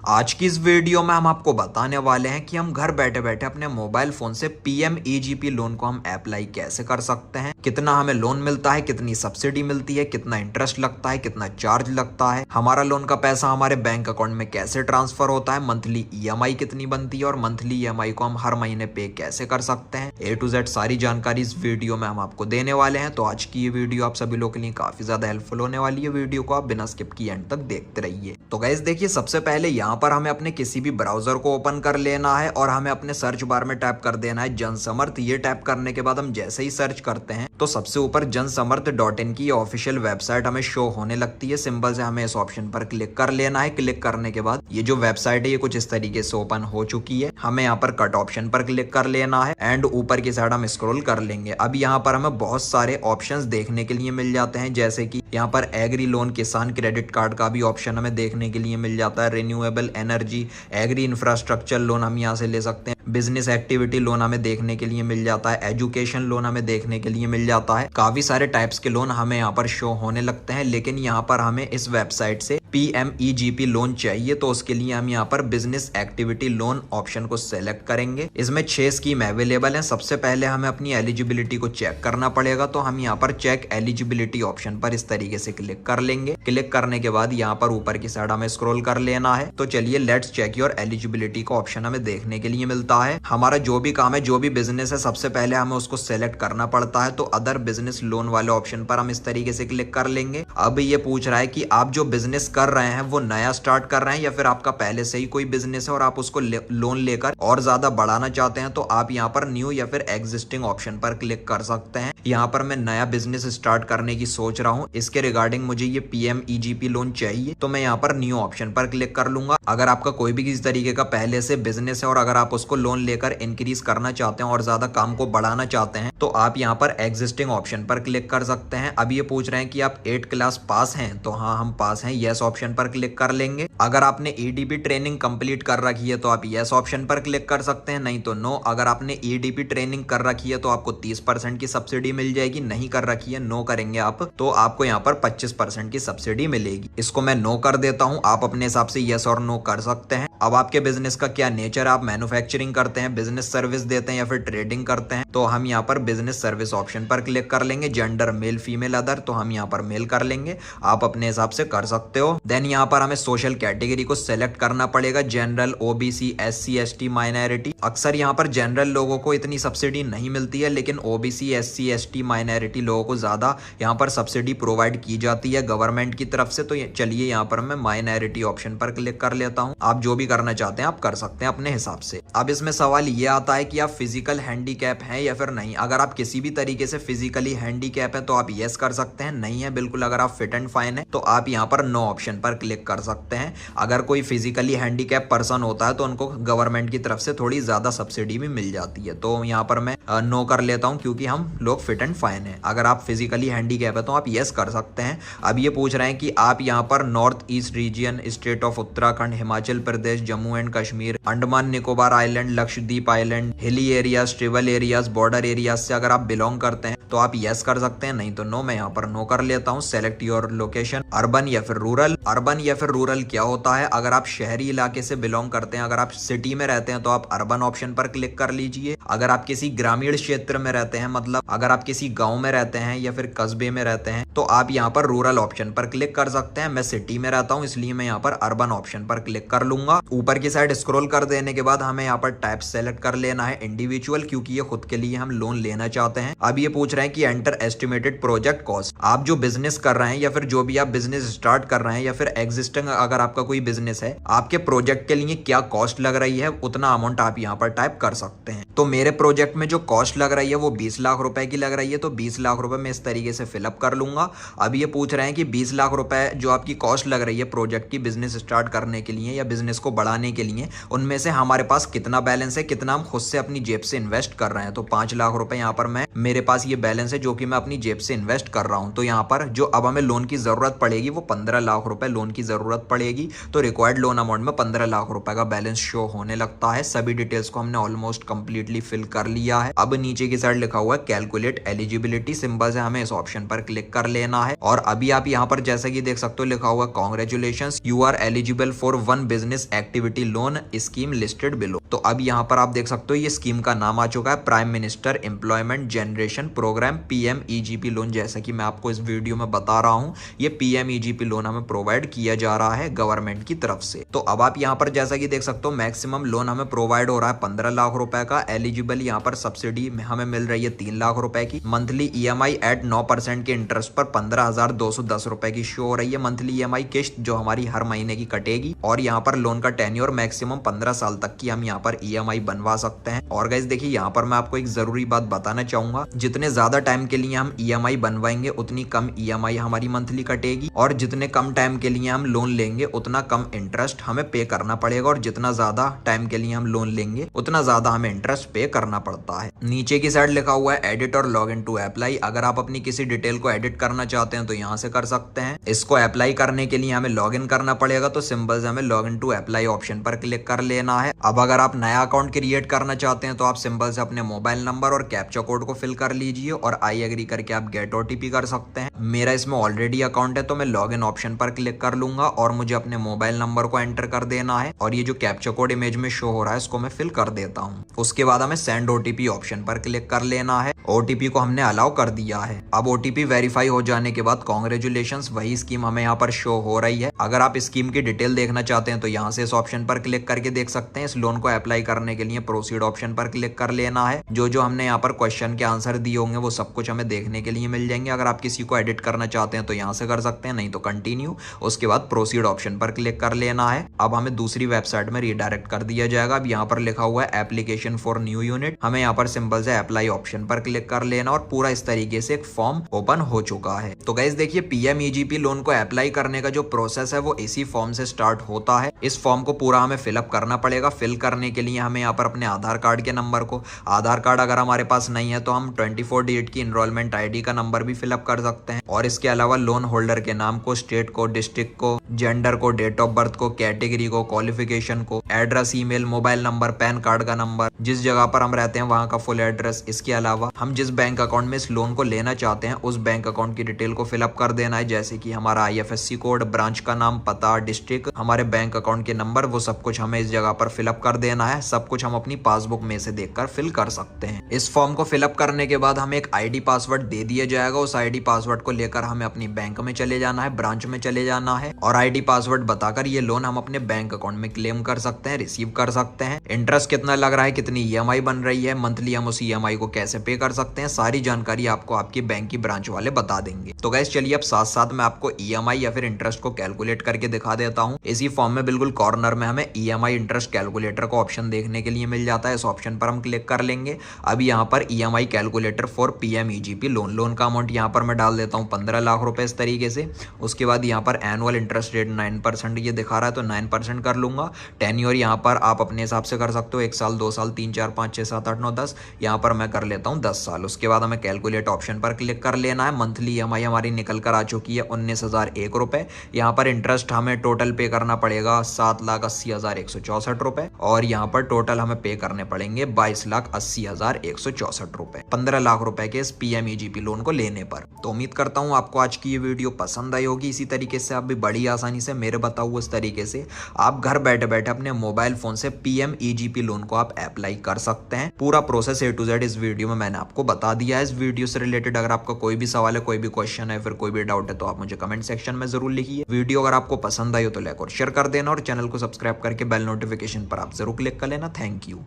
आज की इस वीडियो में हम आपको बताने वाले हैं कि हम घर बैठे बैठे अपने मोबाइल फोन से PMEGP लोन को हम अप्लाई कैसे कर सकते हैं, कितना हमें लोन मिलता है, कितनी सब्सिडी मिलती है, कितना इंटरेस्ट लगता है, कितना चार्ज लगता है, हमारा लोन का पैसा हमारे बैंक अकाउंट में कैसे ट्रांसफर होता है, मंथली EMI कितनी बनती है और मंथली EMI को हम हर महीने पे कैसे कर सकते हैं। A to Z सारी जानकारी इस वीडियो में हम आपको देने वाले हैं। तो आज की ये वीडियो आप सभी लोगों के लिए काफी ज्यादा हेल्पफुल होने वाली है। वीडियो को आप बिना स्किप किए एंड तक देखते रहिए। तो गाइस देखिए, सबसे पहले यहाँ पर हमें अपने किसी भी ब्राउजर को ओपन कर लेना है और हमें अपने सर्च बार में टाइप कर देना है जनसमर्थ। ये टाइप करने के बाद हम जैसे ही सर्च करते हैं तो सबसे ऊपर जनसमर्थ.in की ऑफिशियल वेबसाइट हमें शो होने लगती है। सिंपल से हमें इस ऑप्शन पर क्लिक कर लेना है। क्लिक करने के बाद ये जो वेबसाइट है ये कुछ इस तरीके से ओपन हो चुकी है। हमें यहाँ पर कट ऑप्शन पर क्लिक कर लेना है एंड ऊपर की साइड हम स्क्रॉल कर लेंगे। अब यहाँ पर हमें बहुत सारे ऑप्शंस देखने के लिए मिल जाते हैं, जैसे कि यहाँ पर एग्री लोन, किसान क्रेडिट कार्ड का भी ऑप्शन हमें देखने के लिए मिल जाता है, renewable energy, agri infrastructure loan हम यहाँ से ले सकते हैं, बिजनेस एक्टिविटी लोन हमें देखने के लिए मिल जाता है, एजुकेशन लोन हमें देखने के लिए मिल जाता है। काफी सारे टाइप्स के लोन हमें यहाँ पर शो होने लगते हैं, लेकिन यहाँ पर हमें इस वेबसाइट से PMEGP लोन चाहिए तो उसके लिए हम यहाँ पर बिजनेस एक्टिविटी लोन ऑप्शन को सेलेक्ट करेंगे। इसमें 6 स्कीम अवेलेबल हैं। सबसे पहले हमें अपनी एलिजिबिलिटी को चेक करना पड़ेगा, तो हम यहाँ पर चेक एलिजिबिलिटी ऑप्शन पर इस तरीके से क्लिक कर लेंगे। क्लिक करने के बाद यहाँ पर ऊपर की साइड हमें स्क्रॉल कर लेना है। तो चलिए लेट्स चेक योर एलिजिबिलिटी का ऑप्शन हमें देखने के लिए मिलता है। हमारा जो भी काम है, जो भी बिजनेस है, सबसे पहले हमें उसको सेलेक्ट करना पड़ता है। तो अदर बिजनेस लोन वाले ऑप्शन पर हम इस तरीके से क्लिक कर लेंगे। अब ये पूछ रहा है कि आप जो बिजनेस कर रहे हैं वो नया स्टार्ट कर रहे हैं या फिर आपका पहले से ही कोई बिजनेस है और आप उसको लोन लेकर और ज्यादा बढ़ाना चाहते हैं। तो आप यहाँ पर न्यू या फिर एग्जिस्टिंग ऑप्शन पर क्लिक कर सकते हैं। यहाँ पर मैं नया बिजनेस स्टार्ट करने की सोच रहा हूँ, इसके रिगार्डिंग मुझे ये PMEGP लोन चाहिए, तो मैं यहाँ पर न्यू ऑप्शन पर क्लिक कर लूंगा। अगर आपका कोई भी किसी तरीके का पहले से बिजनेस है और अगर आप उसको लोन लेकर इंक्रीज करना चाहते हैं और ज्यादा काम को बढ़ाना चाहते हैं तो आप यहाँ पर एग्जिस्टिंग ऑप्शन पर क्लिक कर सकते हैं। अब ये पूछ रहे हैं कि आप 8 क्लास पास हैं, तो हाँ हम पास हैं, यस ऑप्शन पर क्लिक कर लेंगे। अगर आपने EDP ट्रेनिंग कंप्लीट कर रखी है तो आप यस ऑप्शन पर क्लिक कर सकते हैं, नहीं तो नो। अगर आपने EDP ट्रेनिंग कर रखी है तो आपको 30% की सब्सिडी मिल जाएगी, नहीं कर रखी है, नो करेंगे आप तो आपको यहाँ पर 25% की सब्सिडी मिलेगी। इसको मैं नो कर देता हूँ, आप अपने हिसाब से यस और नो कर सकते हैं। अब आपके बिजनेस का क्या नेचर है, आप मैन्युफैक्चरिंग करते हैं, बिजनेस सर्विस देते हैं या फिर ट्रेडिंग करते हैं, तो हम यहाँ पर बिजनेस सर्विस ऑप्शन पर क्लिक कर लेंगे। जेंडर मेल फीमेल अदर, तो हम यहाँ पर मेल कर लेंगे, आप अपने हिसाब से कर सकते हो। देन यहाँ पर हमें सोशल कैटेगरी को सेलेक्ट करना पड़ेगा, general, OBC, SC ST minority. अक्सर यहाँ पर जनरल लोगों को इतनी सब्सिडी नहीं मिलती है, लेकिन OBC SC ST माइनॉरिटी लोगों को ज्यादा यहाँ पर सब्सिडी प्रोवाइड की जाती है गवर्नमेंट की तरफ से। तो चलिए यहाँ पर मैं माइनॉरिटी ऑप्शन पर क्लिक कर लेता हूँ। आप जो भी करना चाहते हैं आप कर सकते हैं अपने हिसाब से। अब इसमें सवाल ये आता है कि आप फिजिकल हैंडीकैप हैं या फिर नहीं। अगर आप किसी भी तरीके से फिजिकली हैंडीकैप है तो आप यस कर सकते हैं, नहीं है बिल्कुल अगर आप फिट एंड फाइन है तो आप यहाँ पर नो ऑप्शन पर क्लिक कर सकते हैं। अगर कोई फिजिकली हैंडीकैप पर्सन होता है तो उनको गवर्नमेंट की तरफ से थोड़ी ज्यादा सब्सिडी भी मिल जाती है, तो यहाँ पर मैं नो कर लेता हूँ क्योंकि हम लोग फिट एंड फाइन है। अगर आप फिजिकली हैंडीकैप है तो आप यस कर सकते हैं। अब ये पूछ रहे हैं कि आप यहाँ पर north east region, state of Uttarakhand, Himachal Pradesh, Jammu and Kashmir, Andaman Nicobar island, Lakshadweep island, hilly areas, tribal areas, border areas से अगर आप बिलोंग करते हैं तो आप यस कर सकते हैं, नहीं तो नो। मैं यहाँ पर नो कर लेता हूँ। सेलेक्ट योर लोकेशन, अर्बन या फिर रूरल। अर्बन या फिर रूरल क्या होता है, अगर आप शहरी इलाके से बिलोंग करते हैं, अगर आप सिटी में रहते हैं तो आप अर्बन ऑप्शन पर क्लिक कर लीजिए। अगर आप किसी ग्रामीण क्षेत्र में रहते हैं, मतलब अगर आप किसी गाँव में रहते हैं या फिर कस्बे में रहते हैं तो आप यहाँ पर रूरल ऑप्शन पर क्लिक कर सकते हैं। मैं सिटी में रहता हूँ इसलिए मैं यहाँ पर अर्बन ऑप्शन पर क्लिक कर लूंगा। ऊपर की साइड स्क्रॉल कर देने के बाद हमें यहाँ पर टाइप सेलेक्ट कर लेना है इंडिविजुअल, क्योंकि ये खुद के लिए हम लोन लेना चाहते हैं। अब ये पूछ रहे हैं कि एंटर एस्टिमेटेड प्रोजेक्ट कॉस्ट। आप जो बिजनेस कर रहे हैं या फिर जो भी आप बिजनेस स्टार्ट कर रहे हैं या फिर एग्जिस्टिंग अगर आपका कोई बिजनेस है, आपके प्रोजेक्ट के लिए क्या कॉस्ट लग रही है उतना अमाउंट आप यहाँ पर टाइप कर सकते हैं। तो मेरे प्रोजेक्ट में जो कॉस्ट लग रही है वो 20 लाख रुपए की लग रही है, तो 20 लाख रुपए मैं इस तरीके से फिलअप कर लूंगा। अब ये पूछ रहे हैं कि 20 लाख रुपए जो आपकी कॉस्ट लग रही है प्रोजेक्ट की बिजनेस स्टार्ट करने के लिए या बिजनेस को बढ़ाने के लिए, उनमें से हमारे पास कितना बैलेंस है, कितना हम खुद से अपनी जेब से इन्वेस्ट कर रहे हैं। तो 5 लाख रुपए यहाँ पर मैं मेरे पास ये बैलेंस है जो कि मैं अपनी जेब से इन्वेस्ट कर रहा हूं। तो यहाँ पर जो अब हमें लोन की जरूरत पड़ेगी वो 15 लाख रुपए लोन की जरूरत पड़ेगी। तो रिक्वायर्ड लोन अमाउंट में 15 लाख रुपए का बैलेंस शो होने लगता है। सभी डिटेल्स को हमने ऑलमोस्ट कंप्लीटली फिल कर लिया है। अब नीचे की साइड लिखा हुआ है कैलकुलेट एलिजिबिलिटी, सिंपल से हमें इस ऑप्शन पर क्लिक कर लेना है। और अभी आप यहाँ पर जैसा कि देख सकते हो लिखा हुआ congratulations you are eligible for one business activity loan scheme listed below. तो अब यहाँ पर आप देख सकते हो ये स्कीम का नाम आ चुका है, prime minister employment generation programme PMEGP loan. जैसा कि मैं आपको इस वीडियो में बता रहा हूँ ये PMEGP लोन हमें प्रोवाइड किया जा रहा है गवर्नमेंट की तरफ से। तो अब आप यहाँ पर जैसा कि देख सकते हो मैक्सिमम लोन हमें प्रोवाइड हो रहा है 15 लाख रुपए का। एलिजिबल यहाँ पर सब्सिडी हमें मिल रही है 3 लाख रुपए की। मंथली EMI एट 9% के इंटरेस्ट पर 15,210 रुपए की शो हो रही है मंथली EMI किस्त, जो हमारी हर महीने की कटेगी। और यहाँ पर लोन का टेन्योर मैक्सिमम 15 साल तक की हम यहाँ पर EMI बनवा सकते हैं। और गाइस देखिए यहाँ पर मैं आपको एक जरूरी बात बताना चाहूंगा, जितने ज्यादा टाइम के लिए हम EMI बनवाएंगे उतनी कम EMI हमारी मंथली कटेगी, और जितने कम टाइम के लिए हम लोन लेंगे उतना कम इंटरेस्ट हमें पे करना पड़ेगा, और जितना ज्यादा टाइम के लिए हम लोन लेंगे उतना ज्यादा हमें इंटरेस्ट पे करना पड़ता है। नीचे की साइड लिखा हुआ है एडिट और लॉग इन टू अप्लाई। अगर आप अपनी किसी डिटेल को एडिट करना चाहते हैं तो यहाँ से कर सकते हैं। इसको अप्लाई करने के लिए हमें लॉग इन करना पड़ेगा, तो सिंपल से हमें log in to apply option पर क्लिक कर लेना है। अब अगर आप नया अकाउंट क्रिएट करना चाहते हैं तो आप सिंपल से अपने मोबाइल नंबर और कैप्चा कोड को फिल कर लीजिए और आई एग्री करके आप गेट OTP कर सकते हैं। मेरा इसमें ऑलरेडी अकाउंट है तो मैं लॉग इन ऑप्शन पर क्लिक कर लूंगा और मुझे अपने मोबाइल नंबर को एंटर कर देना है, और ये जो कैप्चा कोड इमेज में शो हो रहा है इसको मैं फिल कर देता हूँ। उसके बाद हमें सेंड OTP ऑप्शन पर क्लिक कर लेना है। OTP को हमने अलाउ कर दिया है। अब OTP वेरीफाई हो जाने के बाद कांग्रेचुलेशंस वही स्कीम हमें यहाँ पर शो हो रही है। अगर आप स्कीम की डिटेल देखना चाहते हैं तो यहाँ से इस ऑप्शन पर क्लिक करके देख सकते हैं। इस लोन को अप्लाई करने के लिए प्रोसीड ऑप्शन पर क्लिक कर लेना है। जो हमने यहाँ पर क्वेश्चन के आंसर दिए होंगे वो सब कुछ हमें देखने के लिए मिल जाएंगे। अगर आप किसी को एडिट करना चाहते हैं तो यहाँ से कर सकते हैं, नहीं तो कंटिन्यू। उसके बाद प्रोसीड ऑप्शन पर क्लिक कर लेना है। अब हमें दूसरी वेबसाइट में रीडायरेक्ट कर दिया जाएगा। अब यहाँ पर लिखा हुआ है एप्लीकेशन फॉर न्यू यूनिट, हमें यहाँ पर सिंपल से अप्लाई ऑप्शन पर क्लिक कर लेना और पूरा इस तरीके से एक फॉर्म ओपन हो चुका है। तो गाइस देखिए PMEGP लोन को अप्लाई करने का जो प्रोसेस है वो इसी फॉर्म से स्टार्ट होता है। इस फॉर्म को पूरा हमें फिलअप करना पड़ेगा। फिल करने के लिए हमें यहाँ पर अपने आधार कार्ड के नंबर को, आधार कार्ड अगर हमारे पास नहीं है तो हम 24 डिजिट की इनरोलमेंट ID का नंबर भी फिलअप कर सकते हैं। और इसके अलावा लोन होल्डर के नाम को, स्टेट को, डिस्ट्रिक्ट को, जेंडर को, डेट ऑफ बर्थ को, कैटेगरी को, क्वालिफिकेशन को, address, email, mobile number, pan card का नंबर, जिस जगह पर हम रहते हैं वहां का फुल एड्रेस। इसके अलावा हम जिस बैंक अकाउंट में इस लोन को लेना चाहते हैं उस बैंक अकाउंट की डिटेल को फिलअप कर देना है, जैसे कि हमारा IFSC कोड, ब्रांच का नाम, पता, डिस्ट्रिक्ट, हमारे बैंक अकाउंट के नंबर, वो सब कुछ हमें इस जगह पर फिलअप कर देना है। सब कुछ हम अपनी पासबुक में से देखकर फिल कर सकते हैं। इस फॉर्म को फिलअप करने के बाद हमें एक ID पासवर्ड दे दिया जाएगा। उस ID पासवर्ड को लेकर हमें अपनी बैंक में चले जाना है, ब्रांच में चले जाना है, और ID पासवर्ड बताकर ये लोन हम अपने बैंक अकाउंट में क्लेम कर सकते हैं, रिसीव कर सकते हैं। इंटरेस्ट कितना लग रहा है, कितनी EMI बन रही है, मंथली हम उस EMI को कैसे पे कर सकते हैं, सारी जानकारी आपको आपकी बैंक की ब्रांच वाले बता देंगे। तो गाइस चलिए अब साथ साथ मैं आपको EMI या फिर इंटरेस्ट को कैलकुलेट करके दिखा देता हूँ। इसी फॉर्म में बिल्कुल कॉर्नर में हमें EMI इंटरेस्ट कैलकुलेटर का ऑप्शन देखने के लिए मिल जाता है। इस ऑप्शन पर हम क्लिक कर लेंगे। अब यहाँ पर EMI calculator for PMEGP loan का अमाउंट यहाँ पर मैं डाल देता हूँ 15 लाख रुपए इस तरीके से। उसके बाद यहाँ पर एनुअल इंटरेस्ट रेट 9% ये दिखा रहा है तो 9% कर लूंगा। टेन्योर यहाँ पर आप अपने हिसाब से कर सकते हो, 1 साल, 2 साल, 3, 4, 5, 6, 7, 8, 9, 10। यहाँ पर मैं कर लेता हूँ 10 साल। उसके बाद हमें कैलकुलेट ऑप्शन पर क्लिक कर लेना है। मंथली EMI हमारी निकल कर आ चुकी है 19,001 रुपए। यहाँ पर इंटरेस्ट हमें टोटल पे करना पड़ेगा 7,80,164 रुपए, और यहाँ पर टोटल हमें पे करने पड़ेंगे 22,80,164 रुपए 15 लाख रुपए के इस PMEGP लोन को लेने पर। तो उम्मीद करता हूँ आपको आज की ये वीडियो पसंद आई होगी। इसी तरीके से आप भी बड़ी आसानी से मेरे बताऊँ इस तरीके से आप घर बैठे बैठे अपने मोबाइल फोन से PMEGP लोन को आप अप्लाई कर सकते हैं। पूरा प्रोसेस A to Z इस वीडियो में मैंने आपको बता दिया है। इस वीडियो से रिलेटेड अगर आपका कोई भी सवाल है, कोई भी क्वेश्चन है, फिर कोई भी डाउट है तो आप मुझे कमेंट सेक्शन में जरूर लिखिए। वीडियो अगर आपको पसंद आई हो तो लाइक और शेयर कर देना, और चैनल को सब्सक्राइब करके बेल नोटिफिकेशन पर आप जरूर क्लिक कर लेना। Thank you.